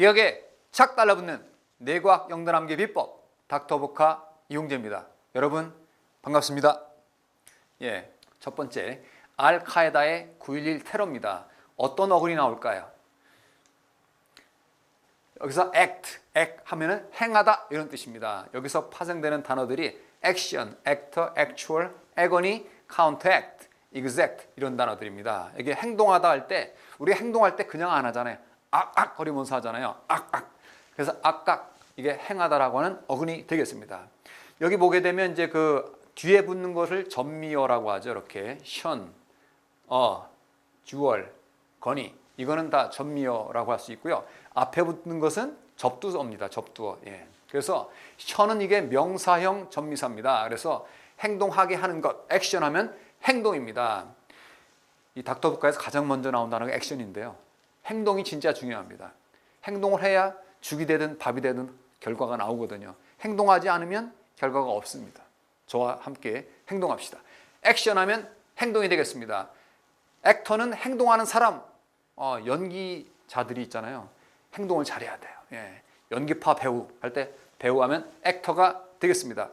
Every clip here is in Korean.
기억에 착 달라붙는 뇌과학 영단함기 비법 닥터복화 이용재입니다. 여러분 반갑습니다. 첫 번째 알카에다의 9.11 테러입니다. 어떤 어근이 나올까요? 여기서 act 하면은 행하다 이런 뜻입니다. 여기서 파생되는 단어들이 action, actor, actual, agony, counteract, exact 이런 단어들입니다. 이게 행동하다 할 때 우리가 행동할 때 그냥 안 하잖아요. 악악 거리면서 하잖아요. 악악. 그래서 악악 이게 행하다라고 하는 어근이 되겠습니다. 여기 보게 되면 이제 그 뒤에 붙는 것을 전미어라고 하죠. 이렇게 션, 주얼, 건이 이거는 다 전미어라고 할 수 있고요. 앞에 붙는 것은 접두어입니다. 접두어. 그래서 션은 이게 명사형 전미사입니다. 그래서 행동하게 하는 것, 액션하면 행동입니다. 이 닥터북카에서 가장 먼저 나온 단어가 액션인데요. 행동이 진짜 중요합니다. 행동을 해야 죽이 되든 밥이 되든 결과가 나오거든요. 행동하지 않으면 결과가 없습니다. 저와 함께 행동합시다. 액션하면 행동이 되겠습니다. 액터는 행동하는 사람, 연기자들이 있잖아요. 행동을 잘해야 돼요. 연기파 배우 할 때 배우하면 액터가 되겠습니다.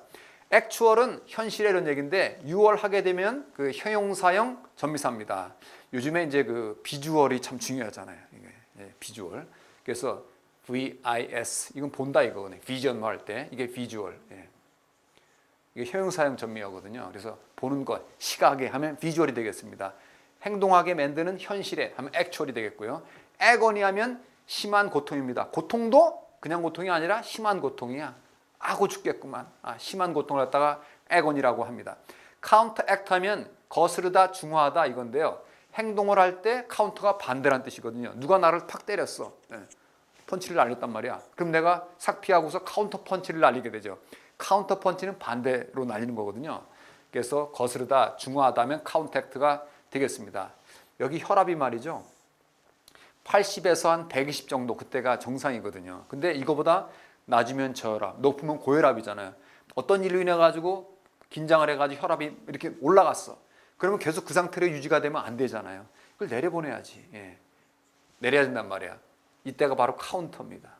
액추얼은 현실의 이런 얘기인데 유월하게 되면 그 형용사형 전미사입니다. 요즘에 이제 그 비주얼이 참 중요하잖아요. 비주얼. 그래서 VIS 이건 본다 이거거든요. 비전 할 때 이게 비주얼. 이게 형용사형 전미어거든요. 그래서 보는 것, 시각에 하면 비주얼이 되겠습니다. 행동하게 만드는 현실에 하면 액추얼이 되겠고요. 애거니 하면 심한 고통입니다. 고통도 그냥 고통이 아니라 심한 고통이야. 아고 죽겠구만. 심한 고통을 갖다가 애거니라고 합니다. 카운터 액트 하면 거스르다, 중화하다 이건데요. 행동을 할 때 카운터가 반대란 뜻이거든요. 누가 나를 팍 때렸어. 펀치를 날렸단 말이야. 그럼 내가 싹 피하고서 카운터 펀치를 날리게 되죠. 카운터 펀치는 반대로 날리는 거거든요. 그래서 거스르다, 중화하다 하면 카운터 액트가 되겠습니다. 여기 혈압이 말이죠. 80에서 한 120 정도 그때가 정상이거든요. 근데 이거보다 낮으면 저혈압, 높으면 고혈압이잖아요. 어떤 일로 인해 가지고 긴장을 해가지고 혈압이 이렇게 올라갔어. 그러면 계속 그 상태로 유지가 되면 안 되잖아요. 그걸 내려보내야지. 내려야 된단 말이야. 이때가 바로 카운터입니다.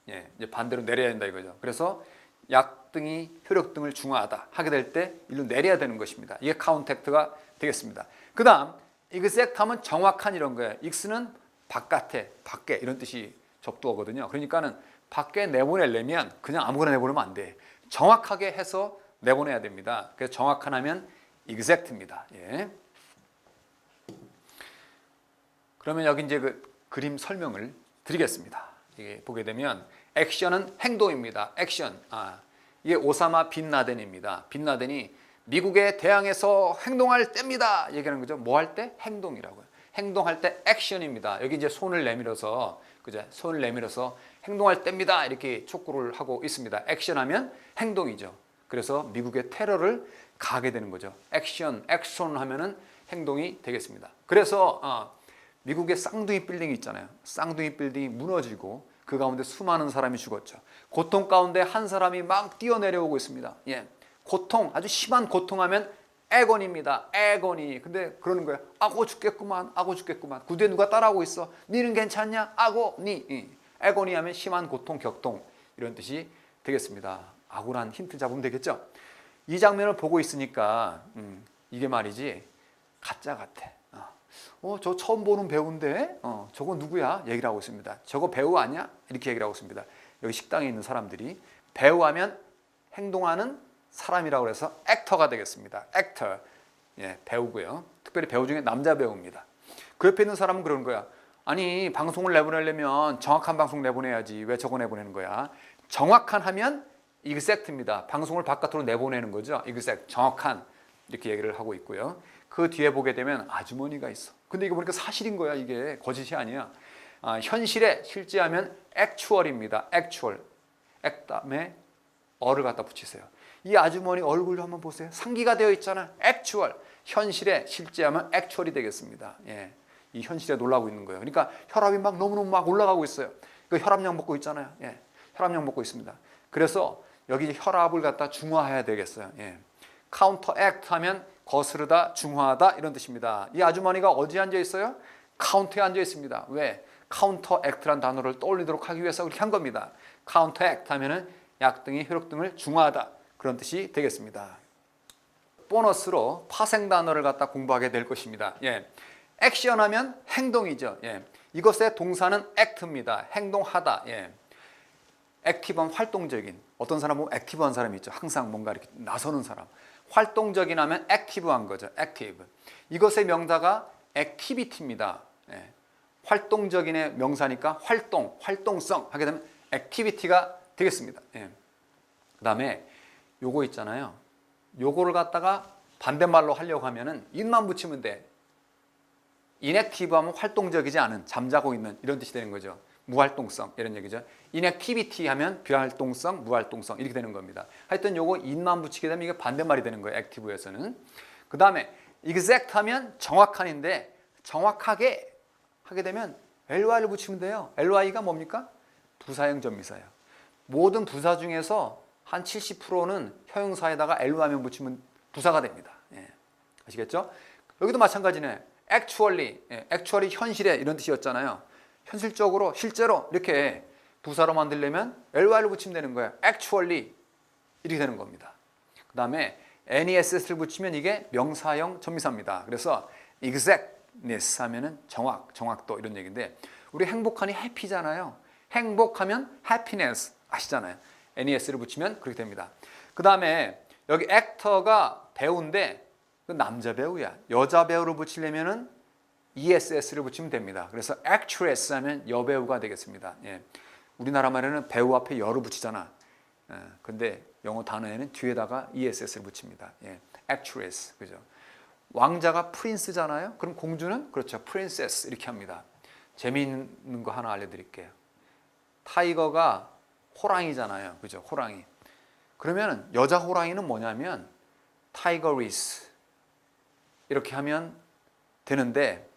이제 반대로 내려야 된다 이거죠. 그래서 약등이 효력등을 중화하다 하게 될 때 일로 내려야 되는 것입니다. 이게 카운터 액트가 되겠습니다. 그 다음 exact 하면 정확한 이런 거예요. 익스는 바깥에, 밖에 이런 뜻이 접두어거든요. 그러니까는 밖에 내보내려면 그냥 아무거나 내보내면 안 돼. 정확하게 해서 내보내야 됩니다. 그래서 정확한 하면 exact입니다. 그러면 여기 이제 그 그림 설명을 드리겠습니다. 이게 보게 되면 액션은 행동입니다. 액션. 이게 오사마 빈 라덴입니다. 빈 라덴이 미국에 대항해서 행동할 때입니다. 얘기하는 거죠. 뭐 할 때? 행동이라고요. 행동할 때 액션입니다. 여기 이제 손을 내밀어서 그죠? 손을 내밀어서 행동할 때입니다. 이렇게 촉구를 하고 있습니다. 액션하면 행동이죠. 그래서 미국의 테러를 가하게 되는 거죠. 액션 하면은 행동이 되겠습니다. 그래서 미국의 쌍둥이 빌딩이 있잖아요. 쌍둥이 빌딩이 무너지고 그 가운데 수많은 사람이 죽었죠. 고통 가운데 한 사람이 막 뛰어내려오고 있습니다. 고통, 아주 심한 고통하면 애건입니다. 애건이. 근데 그러는 거예요. 아고 죽겠구만. 아고 죽겠구만. 그 뒤에 누가 따라오고 있어. 니는 괜찮냐? 아고니. 애건이 하면 심한 고통, 격동 이런 뜻이 되겠습니다. 아고란 힌트 잡으면 되겠죠? 이 장면을 보고 있으니까 이게 말이지 가짜 같아. 저 처음 보는 배우인데 저거 누구야? 얘기를 하고 있습니다. 저거 배우 아니야? 이렇게 얘기를 하고 있습니다. 여기 식당에 있는 사람들이 배우하면 행동하는 사람이라고 해서 액터가 되겠습니다. 액터. 배우고요. 특별히 배우 중에 남자 배우입니다. 그 옆에 있는 사람은 그러는 거야. 아니 방송을 내보내려면 정확한 방송 내보내야지. 왜 저거 내보내는 거야? 정확한 하면 exact입니다. 방송을 바깥으로 내보내는 거죠. exact, 정확한 이렇게 얘기를 하고 있고요. 그 뒤에 보게 되면 아주머니가 있어. 근데 이거 보니까 사실인 거야. 이게 거짓이 아니야. 현실에 실제하면 actual입니다. actual. 액 다음에 어를 갖다 붙이세요. 이 아주머니 얼굴 한번 보세요. 상기가 되어 있잖아. actual. 현실에 실제하면 actual이 되겠습니다. 이 현실에 놀라고 있는 거예요. 그러니까 혈압이 막 너무너무 막 올라가고 있어요. 그 혈압약 먹고 있잖아요. 혈압약 먹고 있습니다. 그래서 여기 혈압을 갖다 중화해야 되겠어요. 카운터 액트 하면 거스르다, 중화하다 이런 뜻입니다. 이 아주머니가 어디에 앉아 있어요? 카운터에 앉아 있습니다. 왜? 카운터액트란 단어를 떠올리도록 하기 위해서 그렇게 한 겁니다. 카운터액트 하면은 약등이 효력등을 중화하다 그런 뜻이 되겠습니다. 보너스로 파생 단어를 갖다 공부하게 될 것입니다. 예. 액션하면 행동이죠. 예. 이것의 동사는 act입니다. 행동하다. 예. 액티브한 활동적인 어떤 사람 보면 액티브한 사람이 있죠. 항상 뭔가 이렇게 나서는 사람. 활동적인 하면 액티브한 거죠. 액티브. 이것의 명사가 액티비티입니다. 예. 활동적인의 명사니까 활동, 활동성 하게 되면 액티비티가 되겠습니다. 예. 그다음에 요거 있잖아요. 요거를 갖다가 반대말로 하려고 하면은 인만 붙이면 돼. inactive 하면 활동적이지 않은, 잠자고 있는 이런 뜻이 되는 거죠. 무활동성 이런 얘기죠. inactivity 하면 비활동성, 무활동성 이렇게 되는 겁니다. 하여튼 요거 in만 붙이게 되면 이게 반대말이 되는 거예요. active에서는. 그 다음에 exact 하면 정확한인데 정확하게 하게 되면 ly를 붙이면 돼요. ly가 뭡니까? 부사형 전미사예요. 모든 부사 중에서 한 70%는 형용사에다가 ly만 붙이면 부사가 됩니다. 예. 아시겠죠? 여기도 마찬가지네. actually, actually 현실에 이런 뜻이었잖아요. 현실적으로, 실제로 이렇게 부사로 만들려면 ly를 붙이면 되는 거예요. actually 이렇게 되는 겁니다. 그 다음에 ness를 붙이면 이게 명사형 전미사입니다. 그래서 exactness 하면은 정확도 이런 얘기인데 우리 행복하니 happy잖아요. 행복하면 happiness 아시잖아요. nes를 붙이면 그렇게 됩니다. 그 다음에 여기 actor가 배우인데 그 남자 배우야. 여자 배우를 붙이려면은 ESS를 붙이면 됩니다. 그래서 actress 하면 여배우가 되겠습니다. 예. 우리나라 말에는 배우 앞에 여를 붙이잖아. 근데 영어 단어에는 뒤에다가 ESS를 붙입니다. 예. actress. 그죠? 왕자가 프린스잖아요. 그럼 공주는 그렇죠. princess 이렇게 합니다. 재미있는 거 하나 알려드릴게요. 타이거가 호랑이잖아요. 그죠? 호랑이. 그러면 여자 호랑이는 뭐냐면 타이거리스 이렇게 하면 되는데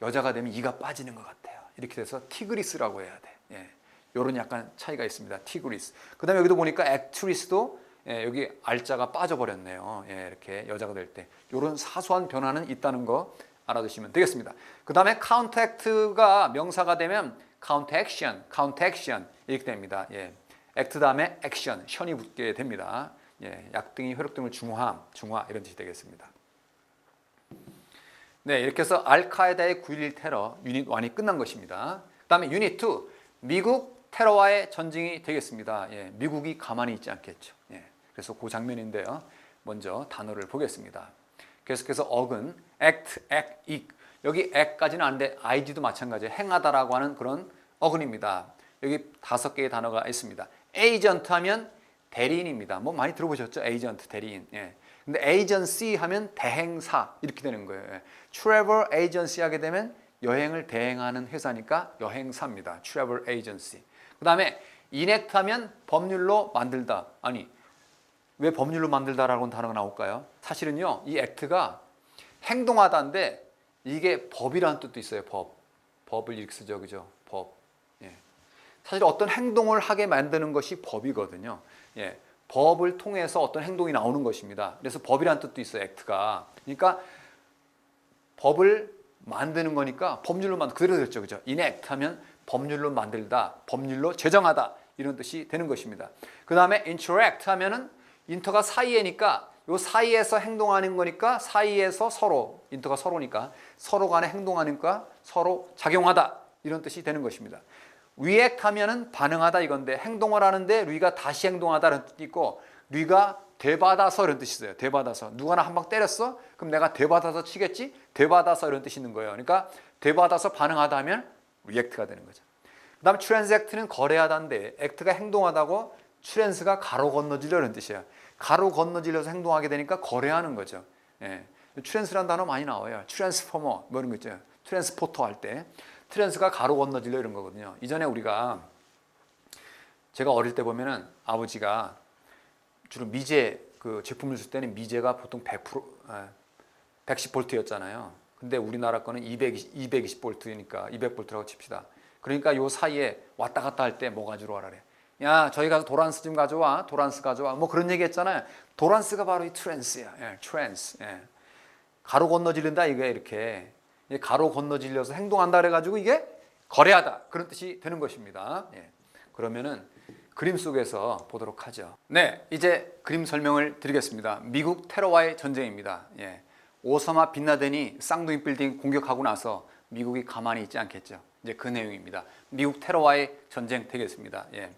여자가 되면 이가 빠지는 것 같아요. 이렇게 돼서 티그리스라고 해야 돼. 예. 요런 약간 차이가 있습니다. 티그리스. 그 다음에 여기도 보니까 액트리스도 예, 여기 알자가 빠져버렸네요. 예, 이렇게 여자가 될 때. 요런 사소한 변화는 있다는 거 알아두시면 되겠습니다. 그 다음에 카운터액트가 명사가 되면 카운터액션 이렇게 됩니다. 예. 액트 다음에 액션, 션이 붙게 됩니다. 예, 약등이 효력등을 중화 이런 뜻이 되겠습니다. 네, 이렇게 해서 알카에다의 9.11 테러 유닛 1이 끝난 것입니다. 그 다음에 유닛 2, 미국 테러와의 전쟁이 되겠습니다. 예, 미국이 가만히 있지 않겠죠. 예, 그래서 그 장면인데요. 먼저 단어를 보겠습니다. 계속해서 어근, act, act. 여기 act까지는 아닌데 id도 마찬가지예요. 행하다라고 하는 그런 어근입니다. 여기 5개의 단어가 있습니다. agent 하면 대리인입니다. 뭐 많이 들어보셨죠? agent, 대리인. 예. 근데 agency 하면 대행사 이렇게 되는 거예요. 예. travel agency 하게 되면 여행을 대행하는 회사니까 여행사입니다. travel agency. 그 다음에 enact 하면 법률로 만들다. 아니, 왜 법률로 만들다라고 단어가 나올까요? 사실은요, 이 act가 행동하다인데 이게 법이라는 뜻도 있어요. 법을 이렇게 쓰죠. 그죠? 법. 예. 사실 어떤 행동을 하게 만드는 것이 법이거든요. 예. 법을 통해서 어떤 행동이 나오는 것입니다. 그래서 법이라는 뜻도 있어요. act가. 그러니까 법을 만드는 거니까 법률로 그대로 됐죠. 그죠? enact 하면 법률로 만들다, 법률로 제정하다 이런 뜻이 되는 것입니다. 그 다음에 interact 하면은 인터가 사이에니까 요 사이에서 행동하는 거니까 사이에서 서로, 인터가 서로니까 서로 간에 행동하니까 서로 작용하다 이런 뜻이 되는 것입니다. react 하면은 반응하다 이건데 행동을 하는데 리가 다시 행동하다는 뜻이 있고 리가 되받아서 이런 뜻이 있어요. 되받아서. 누가 나 한 방 때렸어? 그럼 내가 되받아서 치겠지? 되받아서 이런 뜻이 있는 거예요. 그러니까 되받아서 반응하다 하면 react가 되는 거죠. 그 다음에 transact는 거래하다인데 act가 행동하다고 tran스가 가로 건너지려 이런 뜻이에요. 가로 건너지려서 행동하게 되니까 거래하는 거죠. 예. 트랜스라는 단어 많이 나와요. 트랜스포머 뭐 이런 거 있죠. 트랜스포터 할 때 트랜스가 가로 건너지려 이런 거거든요. 이전에 제가 어릴 때 보면은 아버지가 주로 미제 그 제품을 쓸 때는 미제가 보통 110볼트였잖아요. 근데 우리나라 거는 220볼트니까 200볼트라고 칩시다. 그러니까 요 사이에 왔다 갔다 할 때 뭐 가지러 와라 그래. 야, 저희 가서 도란스 좀 가져와. 도란스 가져와. 뭐 그런 얘기 했잖아요. 도란스가 바로 이 트랜스야. 예, 트랜스. 예. 가로 건너지른다 이게 이렇게. 가로 건너질려서 행동한다 그래 가지고 이게 거래하다 그런 뜻이 되는 것입니다. 예. 그러면은 그림 속에서 보도록 하죠. 네, 이제 그림 설명을 드리겠습니다. 미국 테러와의 전쟁입니다. 예. 오사마 빈라덴이 쌍둥이 빌딩 공격하고 나서 미국이 가만히 있지 않겠죠. 이제 그 내용입니다. 미국 테러와의 전쟁 되겠습니다. 예.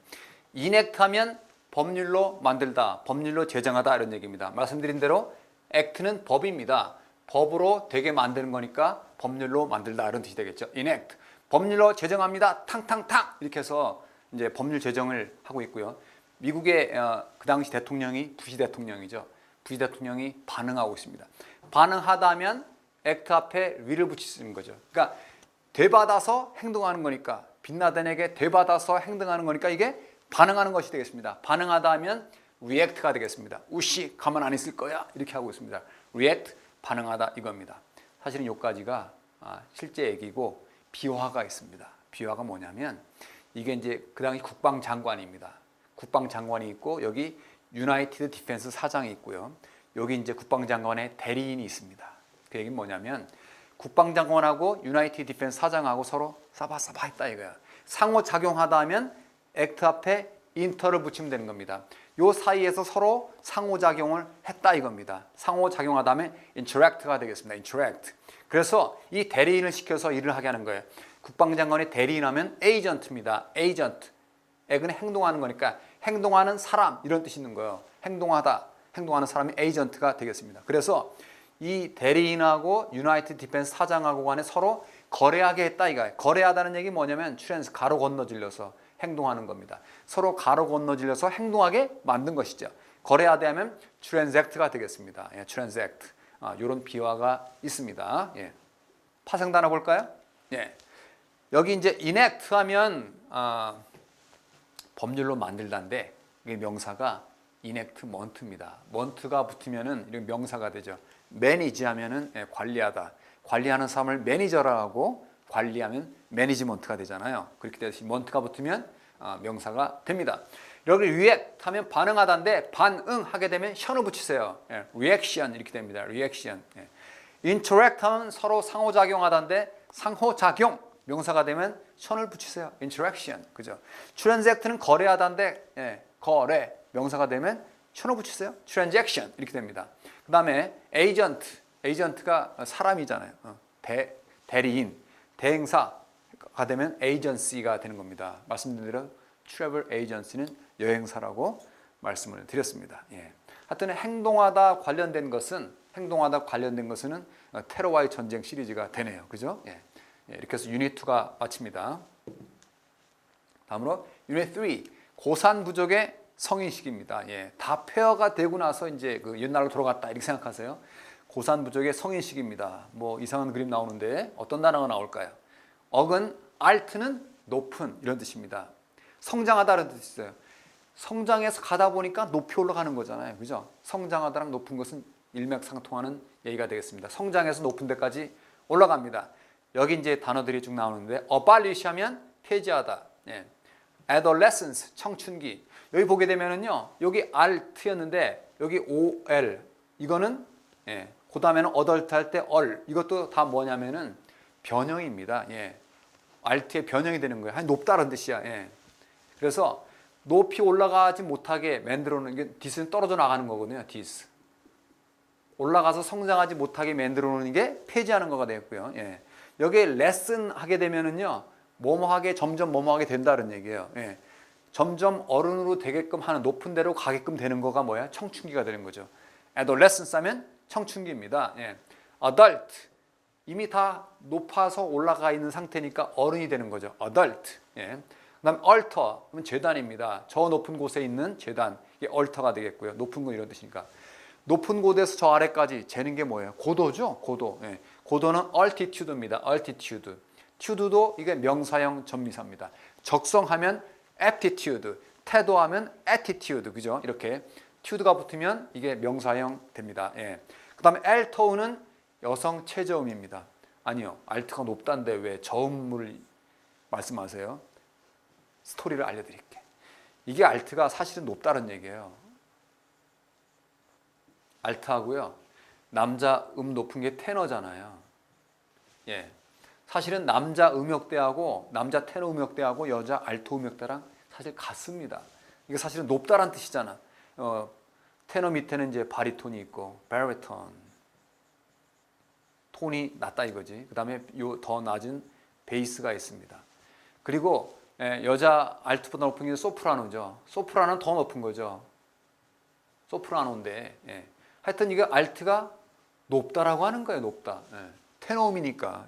이넥트하면 법률로 만들다, 법률로 제정하다 이런 얘기입니다. 말씀드린 대로 액트는 법입니다. 법으로 되게 만드는 거니까 법률로 만들다 이런 뜻이 되겠죠. enact. 법률로 제정합니다. 탕탕탕 이렇게 해서 이제 법률 제정을 하고 있고요. 미국의 그 당시 대통령이 부시 대통령이죠. 부시 대통령이 반응하고 있습니다. 반응하다면 액트 앞에 위를 붙이는 거죠. 그러니까 되받아서 행동하는 거니까 빈라덴에게 되받아서 행동하는 거니까 이게 반응하는 것이 되겠습니다. 반응하다 하면 react가 되겠습니다. 우씨 가만 안 있을 거야 이렇게 하고 있습니다. react 반응하다 이겁니다. 사실은 여기까지가 실제 얘기고 비화가 있습니다. 비화가 뭐냐면 이게 이제 그 당시 국방장관입니다. 국방장관이 있고 여기 유나이티드 디펜스 사장이 있고요. 여기 이제 국방장관의 대리인이 있습니다. 그 얘기는 뭐냐면 국방장관하고 유나이티드 디펜스 사장하고 서로 싸바싸바 했다 이거야. 상호작용하다 하면 액트 앞에 인터를 붙이면 되는 겁니다. 요 사이에서 서로 상호작용을 했다 이겁니다. 상호작용하다 하면 interact가 되겠습니다. interact. 그래서 이 대리인을 시켜서 일을 하게 하는 거예요. 국방장관의 대리인하면 agent입니다. agent. 액은 행동하는 거니까 행동하는 사람 이런 뜻이 있는 거예요. 행동하는 사람이 agent가 되겠습니다. 그래서 이 대리인하고 유나이티드 디펜스 사장하고 간에 서로 거래하게 했다 이거예요. 거래하다는 얘기 뭐냐면 트랜스 가로 건너질려서 행동하는 겁니다. 서로 가로 건너질려서 행동하게 만든 것이죠. 거래하다 하면 transact가 되겠습니다. 예, transact. 이런 비화가 있습니다. 예. 파생 단어 볼까요? 예. 여기 이제 enact 하면 법률로 만들다인데 이게 명사가 enactment입니다. mont가 붙으면은 이런 명사가 되죠. manage 하면은 관리하다. 관리하는 사람을 매니저라고 관리하면 매니지먼트가 되잖아요. 그렇게 되듯이 mont가 붙으면 명사가 됩니다. 여기 react 하면 반응하다인데 반응하게 되면 션을 붙이세요. 예, reaction 이렇게 됩니다. reaction. 예. interact 하면 서로 상호작용하다인데 상호작용 명사가 되면 션을 붙이세요. interaction. 그죠? transact는 거래하다인데 예, 거래 명사가 되면 션을 붙이세요. transaction 이렇게 됩니다. 그 다음에 agent가 사람이잖아요. 대리인, 대행사가 되면 agency가 되는 겁니다. 말씀드린 대로 travel agency는 여행사라고 말씀을 드렸습니다. 예. 하여튼 행동하다 관련된 것은 테러와의 전쟁 시리즈가 되네요. 그죠? 예. 예, 이렇게 해서 유닛 2가 마칩니다. 다음으로 유닛 3 고산부족의 성인식입니다. 예, 다 폐허가 되고 나서 이제 그 옛날로 돌아갔다 이렇게 생각하세요. 고산부족의 성인식입니다. 뭐 이상한 그림 나오는데 어떤 단어가 나올까요? 억은 alt는 높은 이런 뜻입니다. 성장하다는 뜻이 있어요. 성장해서 가다 보니까 높이 올라가는 거잖아요. 그죠? 성장하다랑 높은 것은 일맥상통하는 얘기가 되겠습니다. 성장해서 높은 데까지 올라갑니다. 여기 이제 단어들이 쭉 나오는데 abolish 하면 폐지하다. 예. adolescence 청춘기. 여기 보게 되면은요. 여기 alt였는데 여기 ol 이거는 예. 그다음에는 adult 할 때 ol 이것도 다 뭐냐면은 변형입니다. 예. alt의 변형이 되는 거예요. 높다는 뜻이야. 예. 그래서 높이 올라가지 못하게 만들어 놓는 게 디스는 떨어져 나가는 거거든요. 디스. 올라가서 성장하지 못하게 만들어 놓는 게 폐지하는 거가 되겠고요. 예. 여기에 레슨 하게 되면은요. 뭐뭐하게 점점 뭐뭐하게 된다는 얘기예요. 예. 점점 어른으로 되게끔 하는 높은 데로 가게끔 되는 거가 뭐야? 청춘기가 되는 거죠. adolescence 하면 청춘기입니다. 예. adult 이미 다 높아서 올라가 있는 상태니까 어른이 되는 거죠. adult. 예. 그다음 altar 그러면 제단입니다. 저 높은 곳에 있는 제단. 이게 altar가 되겠고요. 높은 거 이런 뜻이니까. 높은 곳에서 저 아래까지 재는 게 뭐예요? 고도죠. 고도. 예. 고도는 altitude입니다. altitude. tude도 이게 명사형 전미사입니다. 적성하면 aptitude, 태도하면 attitude, 그죠? 이렇게 tude가 붙으면 이게 명사형 됩니다. 예. 그다음에 alto는 여성 최저음입니다. 아니요, alt가 높다는데 왜 저음을 말씀하세요? 스토리를 알려드릴게. 이게 alt가 사실은 높다는 얘기예요. alt하고요, 남자 높은 게 테너잖아요. 예. 사실은 남자 음역대하고 남자 테너 음역대하고 여자 알토 음역대랑 사실 같습니다. 이게 사실은 높다란 뜻이잖아. 테너 밑에는 이제 바리톤이 있고 바리톤 톤이 낮다 이거지. 그다음에 요 더 낮은 베이스가 있습니다. 그리고 여자 알트보다 높은 게 소프라노죠. 소프라노는 더 높은 거죠. 소프라노인데 하여튼 이게 알트가 높다라고 하는 거예요. 높다. 테너음이니까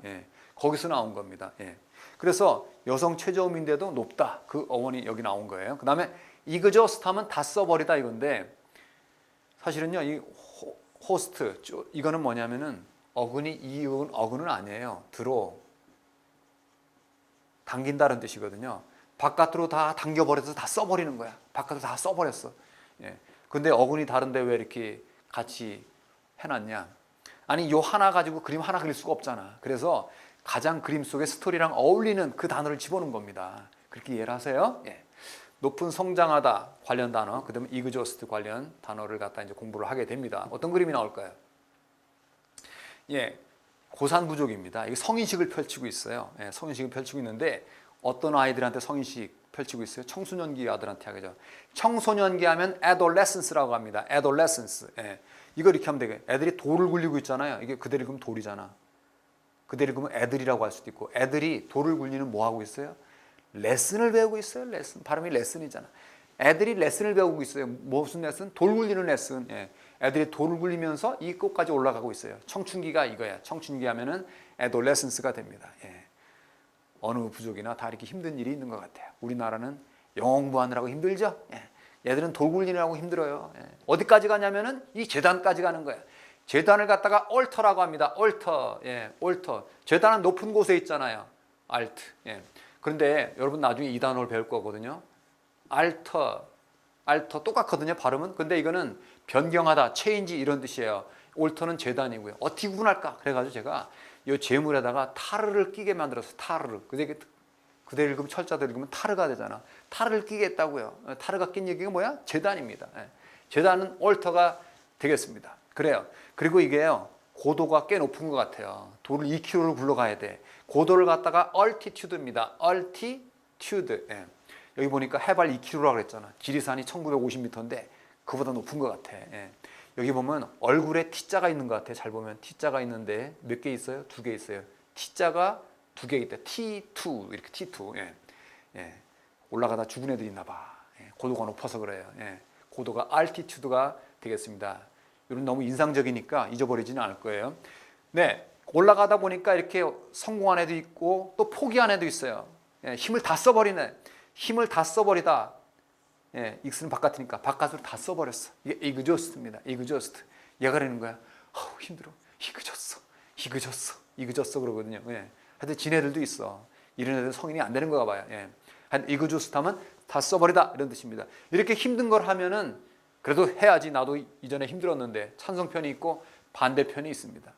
거기서 나온 겁니다. 그래서 여성 최저음인데도 높다. 그 어원이 여기 나온 거예요. 그 다음에 이그저스트 하면 다 써버리다 이건데 사실은요 이 호스트 이거는 뭐냐면은 어근이 이 어근은 아니에요. 들어 당긴다는 뜻이거든요. 바깥으로 다 당겨버려서 다 써버리는 거야. 바깥으로 다 써버렸어. 근데 어근이 다른데 왜 이렇게 같이 해놨냐? 아니 요 하나 가지고 그림 하나 그릴 수가 없잖아. 그래서 가장 그림 속의 스토리랑 어울리는 그 단어를 집어넣은 겁니다. 그렇게 이해를 하세요? 높은 성장하다 관련 단어, 그다음에 이그저스트 관련 단어를 갖다 이제 공부를 하게 됩니다. 어떤 그림이 나올까요? 고산 부족입니다. 이게 성인식을 펼치고 있어요. 성인식을 펼치고 있는데 어떤 아이들한테 성인식 펼치고 있어요? 청소년기 아들한테 하겠죠. 청소년기 하면 adolescence라고 합니다. adolescence. 이거 이렇게 하면 되게 애들이 돌을 굴리고 있잖아요. 이게 그대로 읽으면 돌이잖아. 그대로 읽으면 애들이라고 할 수도 있고 애들이 돌을 굴리는 뭐 하고 있어요? 레슨을 배우고 있어요. 레슨. 발음이 레슨이잖아. 애들이 레슨을 배우고 있어요. 무슨 레슨? 돌 굴리는 레슨. 애들이 돌을 굴리면서 이 꽃까지 올라가고 있어요. 청춘기가 이거야. 청춘기 하면은 adolescence가 됩니다. 어느 부족이나 다 이렇게 힘든 일이 있는 것 같아요. 우리나라는 영어 공부하느라고 힘들죠? 얘들은 돌 굴리느라고 힘들어요. 어디까지 가냐면은 이 재단까지 가는 거야. 재단을 갖다가 얼터라고 합니다. 얼터. 얼터. 재단은 높은 곳에 있잖아요. 알트. 그런데 여러분 나중에 이 단어를 배울 거거든요. 알터. 알터 똑같거든요. 발음은. 근데 이거는 변경하다, 체인지 이런 뜻이에요. 올터는 재단이고요. 어떻게 구분할까? 그래가지고 제가 이 재물에다가 타르를 끼게 만들었어요. 타르. 그대로 읽으면 철자대로 읽으면 타르가 되잖아. 타르를 끼게 했다고요. 타르가 낀 얘기가 뭐야? 재단입니다. 재단은 올터가 되겠습니다. 그래요. 그리고 이게요. 고도가 꽤 높은 것 같아요. 돌을 2km를 굴러가야 돼. 고도를 갖다가 altitude입니다. altitude. 여기 보니까 해발 2km라고 그랬잖아. 지리산이 1950m인데 그보다 높은 것 같아. 여기 보면 얼굴에 T자가 있는 것 같아. 잘 보면 T자가 있는데 몇 개 있어요? 2개 있어요. T자가 2개 있다. T2 이렇게 T2. 올라가다 죽은 애들이 있나 봐. 고도가 높아서 그래요. 고도가 altitude가 되겠습니다. 이런 너무 인상적이니까 잊어버리지는 않을 거예요. 올라가다 보니까 이렇게 성공한 애도 있고 또 포기한 애도 있어요. 힘을 다 써버리네. 힘을 다 써버리다. 익스는 바깥이니까 바깥으로 다 써버렸어. 이게 이그저스트입니다. 이그저스트. 얘가 그러는 거야. 힘들어. 이그졌어 그러거든요. 하여튼 지네들도 있어. 이런 애들 성인이 안 되는 거가 봐요. 하여튼 이그저스트 하면 다 써버리다 이런 뜻입니다. 이렇게 힘든 걸 하면은 그래도 해야지. 나도 이전에 힘들었는데 찬성편이 있고 반대편이 있습니다.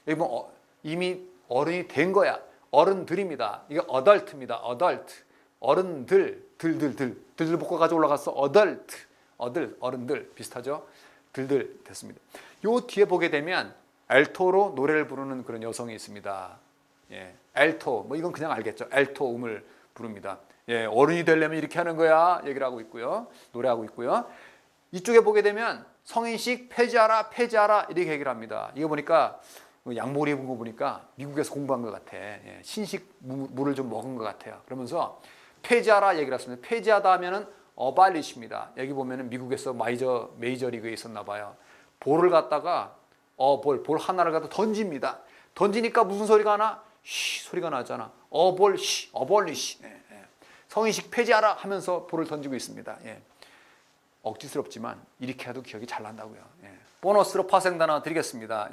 여기 뭐 이미 어른이 된 거야. 어른들입니다. 이게 어덜트입니다. 어덜트. 어른들, 들들 볶아가지고 올라갔어. 어른들 비슷하죠? 들들 됐습니다. 요 뒤에 보게 되면 알토로 노래를 부르는 그런 여성이 있습니다. 알토, 뭐 이건 그냥 알겠죠. 알토 음을 부릅니다. 어른이 되려면 이렇게 하는 거야. 얘기를 하고 있고요. 노래하고 있고요. 이쪽에 보게 되면 성인식 폐지하라 이렇게 얘기를 합니다. 이거 보니까 양복 입은 거 보니까 미국에서 공부한 것 같아. 신식 물을 좀 먹은 것 같아요. 그러면서 폐지하라 얘기를 했습니다. 폐지하다 하면은 어발리시입니다. 여기 보면은 미국에서 메이저 리그에 있었나 봐요. 볼을 갖다가 볼 하나를 갖다 던집니다. 던지니까 무슨 소리가 나? 쉬 소리가 나잖아. 어벌리시. 성인식 폐지하라 하면서 볼을 던지고 있습니다. 억지스럽지만 이렇게 해도 기억이 잘 난다고요. 보너스로 파생 단어 드리겠습니다.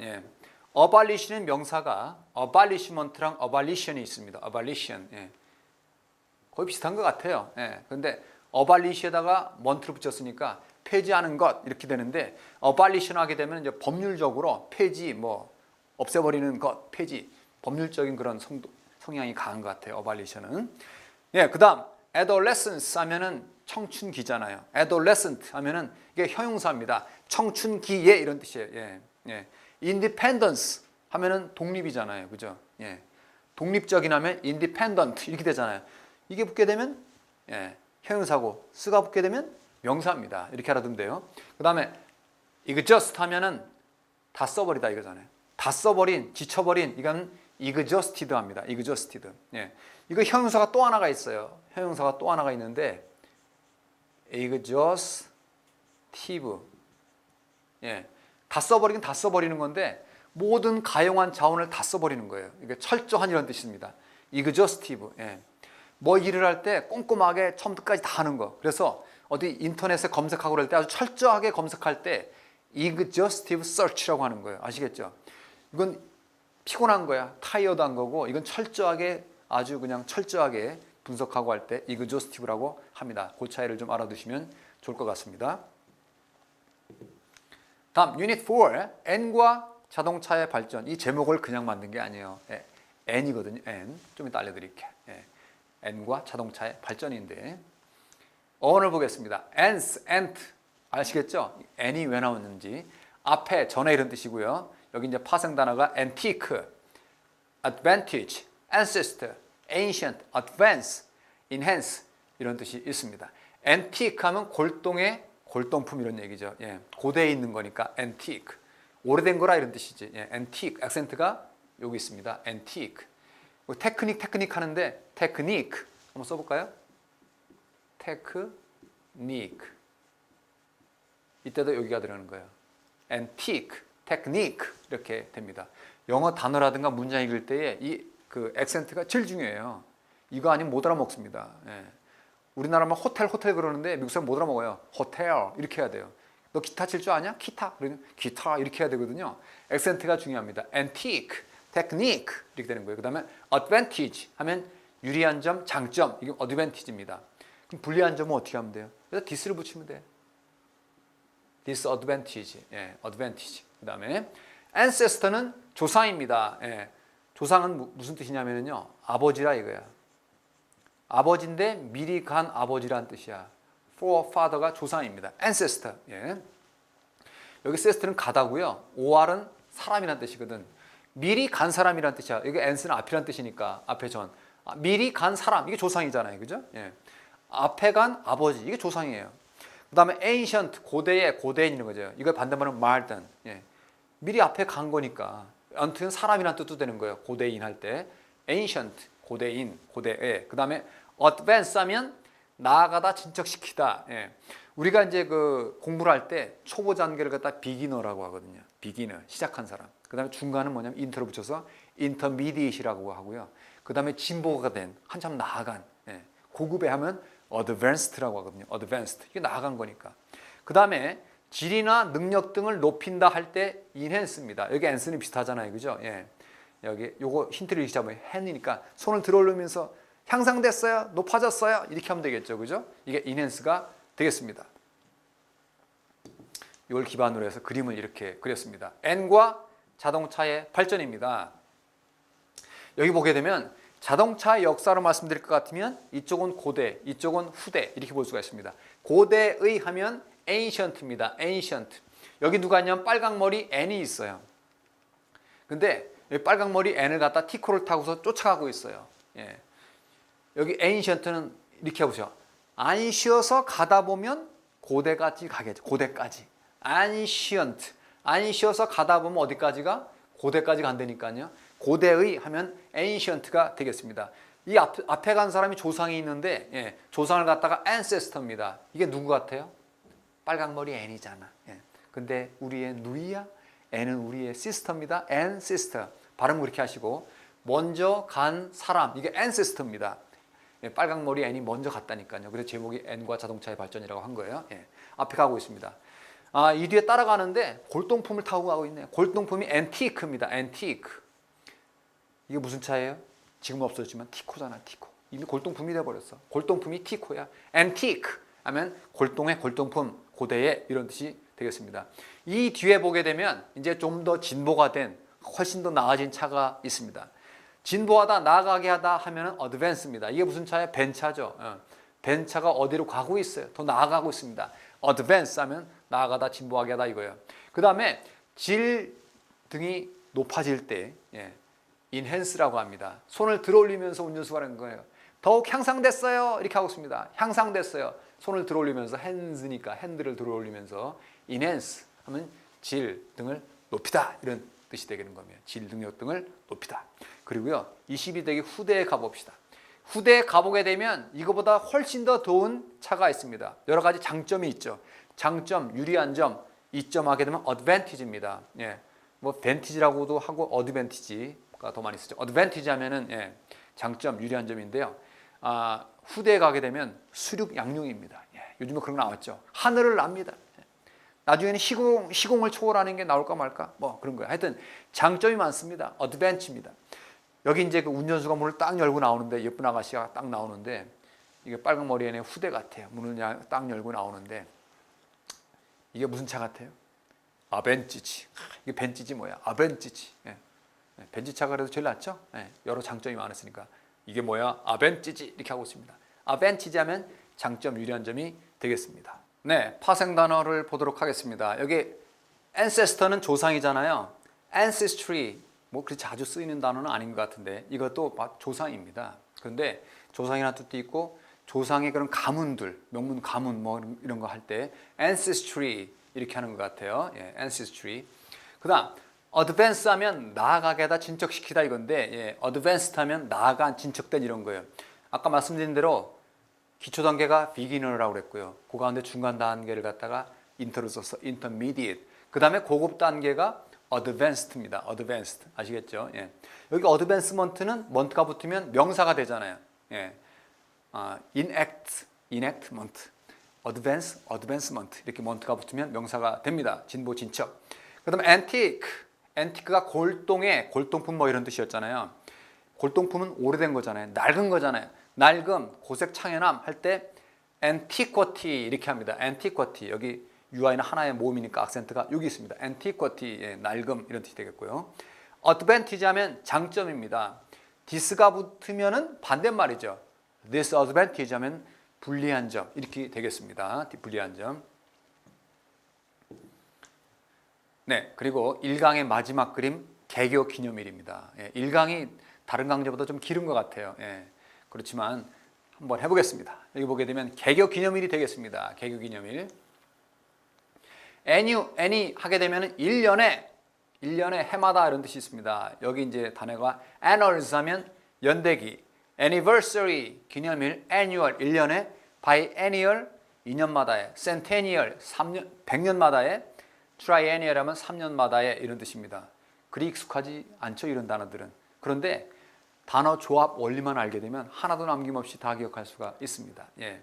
어발리시는 명사가 어발리시먼트랑 어발리션이 있습니다. 어발리션. 거의 비슷한 것 같아요. 그런데 어발리시에다가 먼트를 붙였으니까 폐지하는 것 이렇게 되는데 어발리션 하게 되면 이제 법률적으로 폐지 없애버리는 것 폐지 법률적인 그런 성향이 강한 것 같아요. 어발리션은. 그다음 adolescence 하면은 청춘기잖아요. adolescent 하면은 이게 형용사입니다. 청춘기에 이런 뜻이에요. independence 하면은 독립이잖아요. 그죠? 독립적인 하면 independent 이렇게 되잖아요. 이게 붙게 되면 형용사고 쓰가 붙게 되면 명사입니다. 이렇게 알아두면 돼요. 그 다음에 exhaust 하면은 다 써버리다 이거잖아요. 다 써버린, 지쳐버린 이건 exhausted 합니다. exhausted. 이거 형용사가 또 하나가 있어요. 형용사가 또 하나가 있는데 exhaustive. 다 써버리긴 다 써버리는 건데 모든 가용한 자원을 다 써버리는 거예요. 이게 철저한 이런 뜻입니다. exhaustive. 뭐 일을 할 때 꼼꼼하게 처음부터 끝까지 다 하는 거. 그래서 어디 인터넷에 검색하고 그럴 때 아주 철저하게 검색할 때 exhaustive search라고 하는 거예요. 아시겠죠? 이건 피곤한 거야. 타이어드한 거고 이건 철저하게 아주 그냥 철저하게 분석하고 할 때 exhaustive라고 합니다. 그 차이를 좀 알아두시면 좋을 것 같습니다. 다음 유닛 4 N과 자동차의 발전. 이 제목을 그냥 만든 게 아니에요. N이거든요. N. 좀 이따 알려드릴게요. N과 자동차의 발전인데 어원을 보겠습니다. ant 아시겠죠? N이 왜 나왔는지 앞에 전에 이런 뜻이고요. 여기 이제 파생 단어가 antique, advantage, ancestor, ancient, advance, enhance 이런 뜻이 있습니다. antique 하면 골동의 골동품 이런 얘기죠. 고대에 있는 거니까 antique. 오래된 거라 이런 뜻이지. antique. 액센트가 여기 있습니다. antique. 테크닉 하는데 테크닉 한번 써볼까요? 테크닉. 이때도 여기가 들어가는 거예요. antique, technique 이렇게 됩니다. 영어 단어라든가 문장 읽을 때에 이 그 액센트가 제일 중요해요. 이거 아니면 못 알아먹습니다. 우리나라만 호텔 그러는데 미국 사람 못 알아먹어요. 호텔 이렇게 해야 돼요. 너 기타 칠 줄 아냐? 기타. 그러면 기타 이렇게 해야 되거든요. 액센트가 중요합니다. antique, technique 이렇게 되는 거예요. 그 다음에 advantage 하면 유리한 점, 장점. 이게 advantage입니다. 그럼 불리한 점은 어떻게 하면 돼요? 그래서 this를 붙이면 돼요. disadvantage. advantage. 그 다음에 ancestor는 조상입니다. 조상은 무슨 뜻이냐면요. 아버지라 이거야. 아버지인데 미리 간 아버지란 뜻이야. forefather가 조상입니다. ancestor. 여기 ancestor는 가다고요. or은 사람이란 뜻이거든. 미리 간 사람이란 뜻이야. 여기 ance는 앞이란 뜻이니까 앞에 전. 미리 간 사람 이게 조상이잖아요. 그죠? 앞에 간 아버지 이게 조상이에요. 그 다음에 ancient 고대에 있는 거죠. 이걸 반대말은 modern. 미리 앞에 간 거니까. 아무튼 사람이란 뜻도 되는 거예요. 고대인 할 때. ancient 고대인, 고대에. 그 다음에 advance 하면 나아가다, 진척시키다. 우리가 이제 그 공부를 할 때 초보 단계를 갖다 beginner라고 하거든요. beginner, 시작한 사람. 그 다음에 중간은 뭐냐면 inter로 붙여서 intermediate이라고 하고요. 그 다음에 진보가 된, 한참 나아간, 고급에 하면 advanced라고 하거든요. advanced. 이게 나아간 거니까. 그 다음에 질이나 능력 등을 높인다 할 때 enhance입니다. 여기 enhance는 비슷하잖아요. 그죠? 여기 요거 힌트를 이렇게 잡으면 hand이니까 손을 들어 올리면서 향상됐어요? 높아졌어요? 이렇게 하면 되겠죠. 그죠? 이게 enhance가 되겠습니다. 이걸 기반으로 해서 그림을 이렇게 그렸습니다. N과 자동차의 발전입니다. 여기 보게 되면 자동차의 역사로 말씀드릴 것 같으면 이쪽은 고대, 이쪽은 후대 이렇게 볼 수가 있습니다. 고대의 하면 ancient입니다. ancient. 여기 누가 있냐면 빨강머리 N이 있어요. 근데 여기 빨강머리 N을 갖다 티코를 타고서 쫓아가고 있어요. 여기 ancient는 이렇게 해보세요. 안 쉬어서 가다 보면 고대까지 가겠죠. 고대까지. ancient. 안 쉬어서 가다 보면 어디까지가? 고대까지 간다니까요. 고대의 하면 ancient가 되겠습니다. 이 앞에 간 사람이 조상이 있는데 조상을 갖다가 ancestor입니다. 이게 누구 같아요? 빨강머리 N이잖아. 근데 우리의 누이야? N은 우리의 sister입니다. ancestor. 발음 그렇게 하시고 먼저 간 사람 이게 ancestor입니다. 빨강머리 N이 먼저 갔다니까요. 그래서 제목이 N과 자동차의 발전이라고 한 거예요. 앞에 가고 있습니다. 이 뒤에 따라가는데 골동품을 타고 가고 있네요. 골동품이 antique입니다. antique. 이게 무슨 차예요? 지금 없어졌지만 티코잖아. 티코. 이미 골동품이 돼버렸어. 골동품이 티코야. antique 하면 골동의 골동품, 고대의 이런 뜻이 되겠습니다. 이 뒤에 보게 되면 이제 좀 더 진보가 된 훨씬 더 나아진 차가 있습니다. 진보하다, 나아가게 하다 하면 advance입니다. 이게 무슨 차예요? 벤차죠. 벤차가 어디로 가고 있어요? 더 나아가고 있습니다. advance 하면 나아가다, 진보하게 하다 이거예요. 그 다음에 질 등이 높아질 때 enhance라고 합니다. 손을 들어올리면서 운전수가 하는 거예요. 더욱 향상됐어요. 이렇게 하고 있습니다. 향상됐어요. 손을 들어올리면서 hands니까 핸들을 들어올리면서 enhance 하면 질 등을 높이다 이런 뜻이 되는 겁니다. 질 능력 등을 높이다. 그리고요 22세기 후대에 가봅시다. 후대에 가보게 되면 이거보다 훨씬 더 좋은 차가 있습니다. 여러 가지 장점이 있죠. 장점, 유리한 점, 이점 하게 되면 advantage입니다. 예, 뭐 vantage라고도 하고 advantage가 더 많이 쓰죠. advantage 하면은 예, 장점, 유리한 점인데요. 후대에 가게 되면 수륙 양용입니다. 예, 요즘에 그런 거 나왔죠. 하늘을 납니다. 예, 나중에는 시공을 초월하는 게 나올까 말까 뭐 그런 거예요. 하여튼 장점이 많습니다. advantage입니다. 여기 이제 그 운전수가 문을 딱 열고 나오는데 예쁜 아가씨가 딱 나오는데 이게 빨간 머리 애는 후대 같아요. 문을 딱 열고 나오는데 이게 무슨 차 같아요? 벤츠지. 이게 벤츠지 뭐야? 벤츠지. 예. 벤츠차가 그래도 제일 낫죠? 예. 여러 장점이 많았으니까 이게 뭐야? 벤츠지 이렇게 하고 있습니다. 벤츠지 하면 장점, 유리한 점이 되겠습니다. 네, 파생 단어를 보도록 하겠습니다. 여기 ancestor는 조상이잖아요. ancestry 뭐 그렇게 자주 쓰이는 단어는 아닌 것 같은데 이것도 조상입니다. 그런데 조상이라는 뜻도 있고 조상의 그런 가문들, 명문 가문 뭐 이런 거 할 때 ancestry 이렇게 하는 것 같아요. 예, ancestry. 그다음 advance 하면 나아가게다 진척시키다 이건데 예, advanced 하면 나아간 진척된 이런 거예요. 아까 말씀드린 대로 기초 단계가 beginner라고 그랬고요. 그 가운데 중간 단계를 갖다가 inter를 써서 intermediate. 그다음에 고급 단계가 advanced입니다. advanced 아시겠죠? 예. 여기 advancement는 month가 붙으면 명사가 되잖아요. 예. enactment, advancement 이렇게 month가 붙으면 명사가 됩니다. 진보 진척. 그다음에 antique가 골동품 뭐 이런 뜻이었잖아요. 골동품은 오래된 거잖아요. 낡은 거잖아요. 낡음, 고색 창연함 할 때 antiquity 이렇게 합니다. antiquity 여기 UI는 하나의 모음이니까 악센트가 여기 있습니다. antiquity, 예, 낡음 이런 뜻이 되겠고요. advantage 하면 장점입니다. this가 붙으면은 반대말이죠. disadvantage 하면 불리한 점 이렇게 되겠습니다. 불리한 점. 네, 그리고 1강의 마지막 그림 개교 기념일입니다. 예, 1강이 다른 강좌보다 좀 길은 것 같아요. 예, 그렇지만 한번 해보겠습니다. 여기 보게 되면 개교 기념일이 되겠습니다. 개교 기념일. any 하게 되면 1년에 해마다 이런 뜻이 있습니다. 여기 이제 단어가 annuals 하면 연대기, anniversary 기념일, annual 1년에, biennial 2년마다에, centennial 100년마다에, triennial 하면 3년마다에 이런 뜻입니다. 그리 익숙하지 않죠 이런 단어들은. 그런데 단어 조합 원리만 알게 되면 하나도 남김없이 다 기억할 수가 있습니다. 예.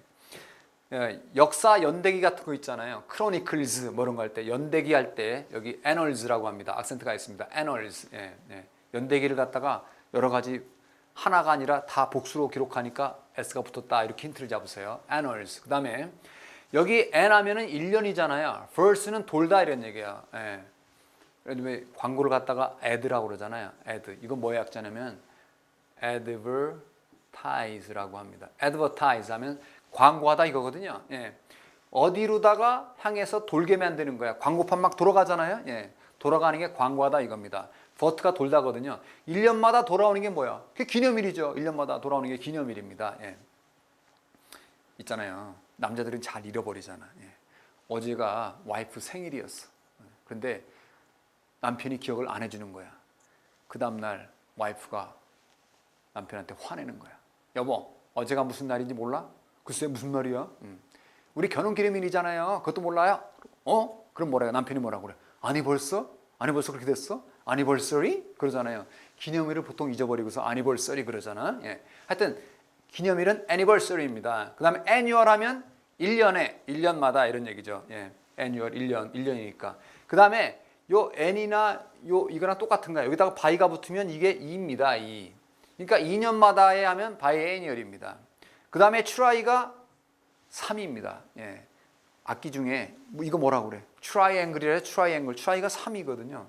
역사 연대기 같은 거 있잖아요. 크로니클즈 뭐 이런 거 할 때 연대기 할 때 여기 annals라고 합니다. 악센트가 있습니다. annals. 예, 예. 연대기를 갖다가 여러 가지 하나가 아니라 다 복수로 기록하니까 s가 붙었다 이렇게 힌트를 잡으세요. annals. 그다음에 여기 n 하면은 1년이잖아요. verse는 돌다 이런 얘기야. 예. 왜 광고를 갖다가 add라고 그러잖아요. add. 이건 뭐의 약자냐면 advertise라고 합니다. advertise 하면 광고하다 이거거든요. 예. 어디로다가 향해서 돌게 만드는 거야. 광고판 막 돌아가잖아요. 예. 돌아가는 게 광고하다 이겁니다. 버트가 돌다거든요. 1년마다 돌아오는 게 뭐야? 그게 기념일이죠. 1년마다 돌아오는 게 기념일입니다. 예. 있잖아요. 남자들은 잘 잃어버리잖아. 예. 어제가 와이프 생일이었어. 그런데 남편이 기억을 안 해주는 거야. 그 다음날 와이프가 남편한테 화내는 거야. 여보, 어제가 무슨 날인지 몰라? 글쎄 무슨 날이야? 우리 결혼기념일이잖아요. 그것도 몰라요? 그럼 뭐래요? 남편이 뭐라고 그래? 아니 벌써 그렇게 됐어? anniversary? 그러잖아요. 기념일을 보통 잊어버리고서 anniversary 그러잖아. 예. 하여튼 기념일은 anniversary입니다. 그 다음에 annual 하면 1년마다 이런 얘기죠. 예. annual 1년이니까. 그 다음에 요 n이나 이거랑 똑같은가요? 여기다가 by가 붙으면 이게 2입니다. 2. 그러니까 2년마다에 하면 biennial입니다. 그 다음에 try가 3입니다. 예. 악기 중에 이거 뭐라고 그래? triangle이래. try가 3이거든요.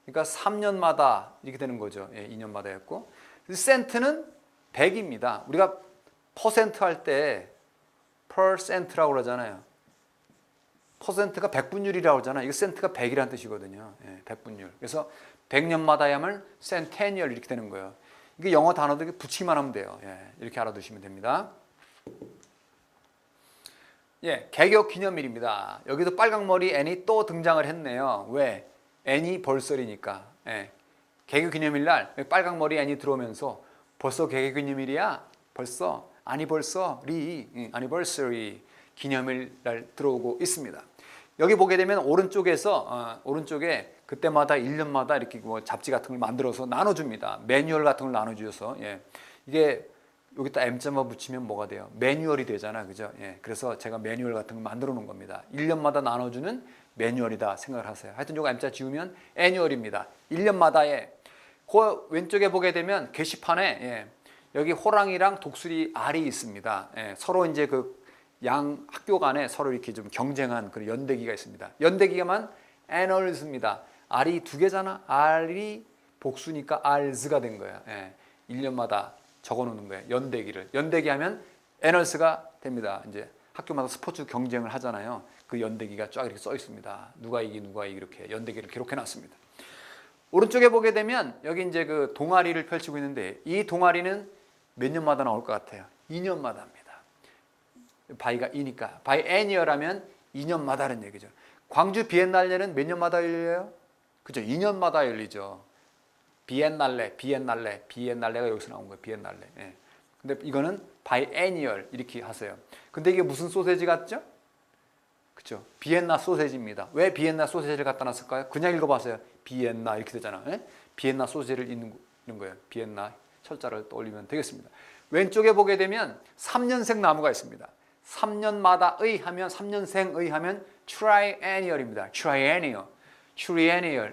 그러니까 3년마다 이렇게 되는 거죠. 예, 2년마다였고. cent는 100입니다. 우리가 퍼센트 할 때 percent라고 그러잖아요. 퍼센트가 100분율이라고 그러잖아요. 이거 센트가 100이라는 뜻이거든요. 예, 100분율. 그래서 100년마다 하면 centennial 이렇게 되는 거예요. 이게 영어 단어들 붙이기만 하면 돼요. 예, 이렇게 알아두시면 됩니다. 예, 개교 기념일입니다. 여기도 빨강머리 앤이 또 등장을 했네요. 왜? 앤이 벌설이니까. 예, 개교 기념일 날 빨강머리 앤이 들어오면서 벌써 개교 기념일이야? 벌써? anniversary 기념일 날 들어오고 있습니다. 여기 보게 되면 오른쪽에 그때마다 1년마다 이렇게 뭐 잡지 같은 걸 만들어서 나눠줍니다. 매뉴얼 같은 걸 나눠주셔서 예. 이게 여기다 M자만 붙이면 뭐가 돼요? 매뉴얼이 되잖아, 그죠? 예. 그래서 제가 매뉴얼 같은 걸 만들어 놓은 겁니다. 1년마다 나눠주는 매뉴얼이다 생각을 하세요. 하여튼 이거 M자 지우면 애뉴얼입니다. 1년마다에 그 왼쪽에 보게 되면 게시판에 예. 여기 호랑이랑 독수리 알이 있습니다. 예. 서로 이제 그 양 학교 간에 서로 이렇게 좀 경쟁한 그런 연대기가 있습니다. 연대기가만 annuals입니다. 알이 두 개잖아. 알이 복수니까 als가 된 거야. 예. 1년마다 적어 놓는 거예요. 연대기를. 연대기 하면 annuals가 됩니다. 이제 학교마다 스포츠 경쟁을 하잖아요. 그 연대기가 쫙 이렇게 써 있습니다. 누가 이기 이렇게 연대기를 기록해 놨습니다. 오른쪽에 보게 되면 여기 이제 그 동아리를 펼치고 있는데 이 동아리는 몇 년마다 나올 것 같아요? 2년마다입니다. 바이가 이니까 바이애니얼 하면 2년마다는 얘기죠. 광주 비엔날레는 몇 년마다 열려요? 그죠? 2년마다 열리죠. 비엔날레가 여기서 나온 거예요. 비엔날레. 예. 근데 이거는 바이애니얼 이렇게 하세요. 근데 이게 무슨 소세지 같죠? 그죠? 비엔나 소세지입니다. 왜 비엔나 소세지를 갖다 놨을까요? 그냥 읽어봐서요. 비엔나 이렇게 되잖아. 예? 비엔나 소세지를 읽는 거예요. 비엔나 철자를 떠올리면 되겠습니다. 왼쪽에 보게 되면 3년생 나무가 있습니다. 3년마다의 하면 3년생의 하면 triennial입니다. triennial.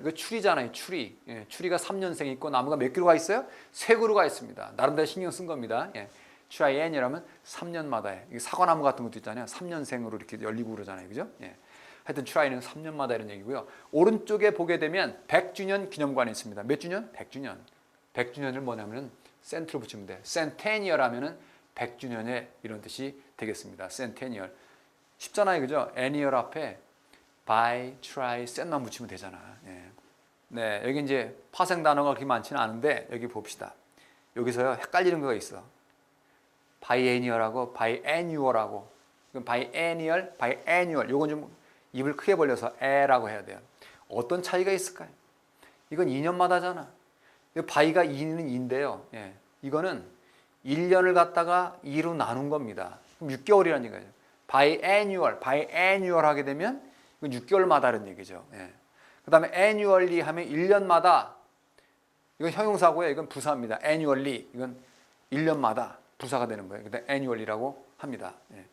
그 추리잖아요. 추리. 예, 추리가 3년생 있고 나무가 몇 그루가 있어요? 3그루가 있습니다. 나름대로 신경 쓴 겁니다. 예. triennial 하면 3년마다에. 사과나무 같은 것도 있잖아요. 3년생으로 이렇게 열리고 그러잖아요. 그죠? 예. 하여튼 트라이는 3년마다 이런 얘기고요. 오른쪽에 보게 되면 100주년 기념관이 있습니다. 몇 주년? 100주년. 100주년을 뭐냐면은 센트로 붙이면 돼. 센테니얼 하면은 100주년에 이런 뜻이 되겠습니다. 센테니얼. 쉽잖아요. 그죠? 애니얼 앞에 by, try, 센만 붙이면 되잖아. 예. 네, 여기 이제 파생 단어가 그렇게 많지는 않은데 여기 봅시다. 여기서요 헷갈리는 거가 있어. biennial하고 biannual하고 biennial, biannual. 요건 좀 입을 크게 벌려서 에라고 해야 돼요. 어떤 차이가 있을까요? 이건 2년마다잖아. 바이가 2는 2인데요. 예. 이거는 1년을 갖다가 2로 나눈 겁니다. 그럼 6개월이라는 얘기죠. biannual 하게 되면 이건 6개월마다는 얘기죠. 예. 그 다음에 annually 하면 1년마다. 이건 형용사고요. 이건 부사입니다. annually. 이건 1년마다 부사가 되는 거예요. 근데 annually라고 합니다. 예.